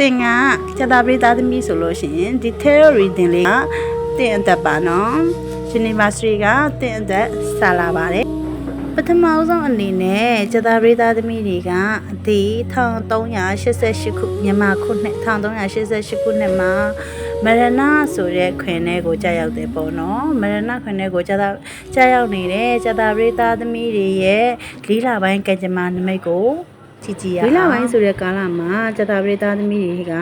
တင်ကကျတာပရိသတ်သမီးဆိုလို့ရှိရင်ဒီ tarot reading လေးကတင်အသက်ပါနော် University ကတင်အသက်စာလာပါတယ်ပထမဆုံးအနေနဲ့ကျတာပရိသတ်သမီးတွေကဒီ1388ခုမြန်မာခုနှစ်1388ခုနှစ်မှာမရဏဆိုတဲ့ခွင်ထဲကိုကြာရောက်တယ်ပေါ့နော်မရဏခွင်ထဲကိုကြာရောက်နေတဲ့ကျတာပရိသတ်သမီးတွေရဲ့လေးလပိုင်းကံကြမ္မာနမိတ်ကိုကြည့်ရအောင်လေးလပိုင်းဆိုတဲ့ကာလမှာကျတာပရိသတ်သမီးတွေက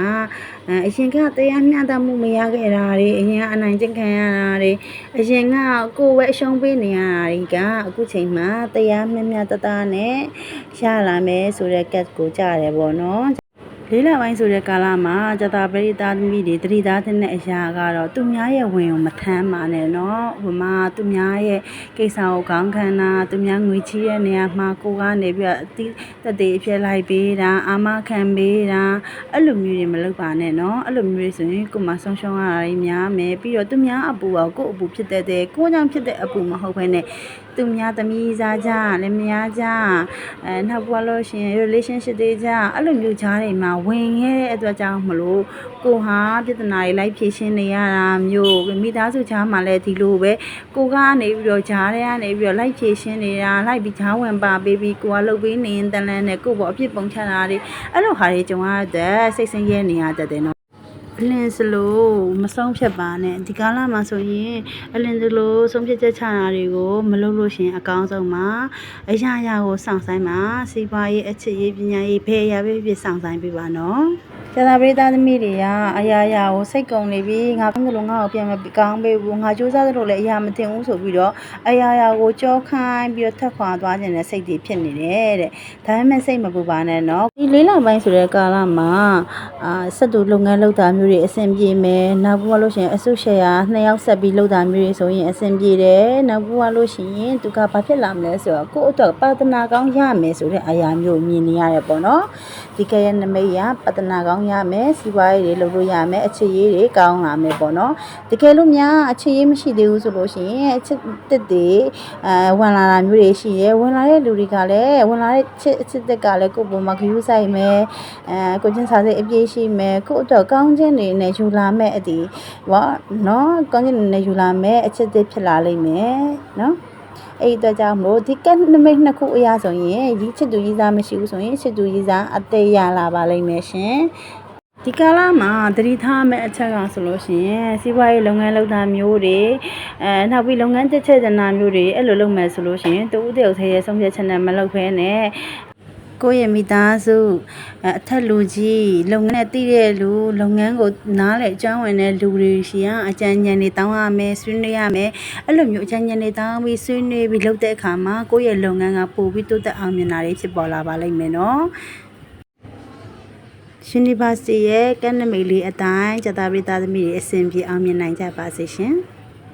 အရင်ကတရားမျှတမှုမရခဲ့တာတွေအရင်ကအနိုင်ကျင့်ခံရတာတွေအရင်ကကိုယ်ပဲအရှုံးပေးနေရတာတွေကအခုချိန်မှာတရားမျှမျှတတနဲ့ရလာမယ်ဆိုတဲ့ကတ်ကိုကြားရတယ်ပေါ့နော်လေးလပိုင်းဆိုတဲ့ကာလမှာကျတာပရိသတ်သမီးတွေတတိသားတဲ့အရာကတော့သူများရဲ့ဝင်ကိုမထမ်းပါနဲ့เนาะဟိုမှာသူများရဲ့ကိစ္စကိုခေါင်းခံတာသူများငွေချီးတဲ့နေရာမှာကိုကနေပြီးတော့တည်အဖြစ်လိုက်ပေးတာအာမခံပေးတာအဲ့လိုမျိုးတွေမလုပ်ပါနဲ့เนาะအဲ့လိုမျိုးတွေဆိုရင်ကိုမှဆုံးရှုံးရတာတွေများမယ်ပြီးတော့သူများအပူအောင်ကိုအပူဖြစ်တဲ့ကိုကြောင့်ဖြစ်တဲ့အပူမဟုတ်ဘဲနဲ့သူများသမီးစားကြလည်းမယားကြနောက်ပွားလို့ရှင် relationship တွေကြအဲ့လိုမျိုးကြားတွေမှာဝင်ခဲ့တဲ့အတွက်ကြောင့်မလို့ကိုဟာပြဿနာတွေလိုက်ဖြေရှင်းနေရတာမျိုးမိသားစုကြားမှာလည်းဒီလိုပဲကိုကနေပြီးတော့ကြားထဲကနေပြီးတော့လိုက်ဖြေရှင်းနေတာလိုက်ပြီးကြားဝင်ပါပေးပြီးကိုကလှုပ်ပေးနေရင်တန်လန်းနဲ့ကိုပေါ့အဖြစ်ပုံချတာတွေအဲ့လိုဟာတွေကြုံရတဲ့စိတ်ဆင်းရဲနေရတတ်တယ်နော်အလင်းစလို့မဆုံးဖြတ်ပါနဲ့ဒီကာလမှာဆိုရင်အလင်းစလို့ဆုံးဖြတ်ချက်ချတာတွေကိုမလုပ်လို့ရှင်အကောင်းဆုံးပါအရာရာကိုစောင့်ဆိုင်ပါစီးပွားရေးအချစ်ရေးပညာရေးဖယ်ရပဲဖြစ်စောင့်ဆိုင်ပေးပါနော်ကျတာပရိသတ်သမီးတွေကအရာရာကိုစိတ်ကုန်နေပြီငါကောင်းတယ်လို့ငါ့ကိုပြန်မကောင်းပေးဘူးငါစူးစမ်းတယ်လို့လည်းအရာမတင်ဘူးဆိုပြီးတော့အရာရာကိုကြောခိုင်းပြီးတော့ထပ်ခွာသွားခြင်းနဲ့စိတ်တွေဖြစ်နေတယ်တဲ့ဒါပေမဲ့စိတ်မပူပါနဲ့နော်ဒီလေးလပိုင်းဆိုတဲ့ကာလမှာဆက်တူလုပ်ငန်းလုပ်တာမျိုးတွေအဆင်ပြေမယ်နောက်ဘူးလို့ရှိရင်အဆုရှယ်ယာ2ယောက်ဆက်ပြီးလုပ်တာမျိုးတွေဆိုရင်အဆင်ပြေတယ်နောက်ဘူးလို့ရှိရင်သူကဘာဖြစ်လာမလဲဆိုတော့ကိုယ့်အတွက်ပါတနာကောင်းရမယ်ဆိုတဲ့အရာမျိုးမြင်နေရတယ်ပေါ့နော်ဒီကရဲ့နမိတ်ရပါတနာကောင်းရမယ်စီးပွားရေးတွေလုပ်လို့ရမယ်အခြေရေးတွေကောင်းလာမယ်ပေါ့နော်တကယ်လို့များအခြေရေးမရှိသေးဘူးဆိုလို့ရှိရင်အချစ်တစ်တွေဝင်လာတာမျိုးတွေရှိတယ်ဝင်လာတဲ့လူတွေကလည်းဝင်လာတဲ့အချစ်တစ်ကလည်းကိုယ့်ပုံမှာဂရုစိုက်မယ်ကိုချင်းစားစိတ်အပြည့်ရှိမယ်ကိုယ့်အတွက်ကောင်းခြင်းတွေနဲ့ယူလာမဲ့အတီးပေါ့နော်ကောင်းခြင်းတွေနဲ့ယူလာမဲ့အချစ်တစ်ဖြစ်လာလိမ့်မယ်နော်အဲ့အတွက်ကြောင့်မို့ဒီကနမိတ်နှစ်ခုအရာဆိုရင်ဒီချစ်သူကြီးစားမရှိဘူးဆိုရင်ချစ်သူကြီးစားအသေးရလာပါလိမ့်မယ်ရှင်ဒီကာလမှာသတိထားမယ့်အချက်ကဆိုလို့ရှိရင်စီးပွားရေးလုပ်ငန်းလုပ်တာမျိုးတွေနောက်ပြီးလုပ်ငန်းတစ်ချက်ချနာမျိုးတွေအဲ့လိုလုပ်မယ်ဆိုလို့ရှိရင်တူဦးတယောက်သေးရဲ့ဆုံးဖြတ်ချက်နဲ့မလုပ်ဘဲနဲ့ကိုယ့်ရဲ့မိသားစုအထက်လူကြီးလုပ်ငန်းနဲ့တည်တဲ့လူလုပ်ငန်းကိုနားလေအကျွမ်းဝင်တဲ့လူတွေရှိရအကြံဉာဏ်တွေတောင်းရမယ်ဆွေးနွေးရမယ်အဲ့လိုမျိုးအကြံဉာဏ်တွေတောင်းပြီးဆွေးနွေးပြီးလုပ်တဲ့အခါမှာကိုယ့်ရဲ့လုပ်ငန်းကပို့ပြီးတိုးတက်အောင်မြင်တာတွေဖြစ်ပေါ်လာပါလိမ့်မယ်နော်University ရဲ့ကနမိတ်လေးအတိုင်းကျတာပရိသတ်သမီးတွေအဆင်ပြေအောင်မြင်နိုင်ကြပါစေရှင်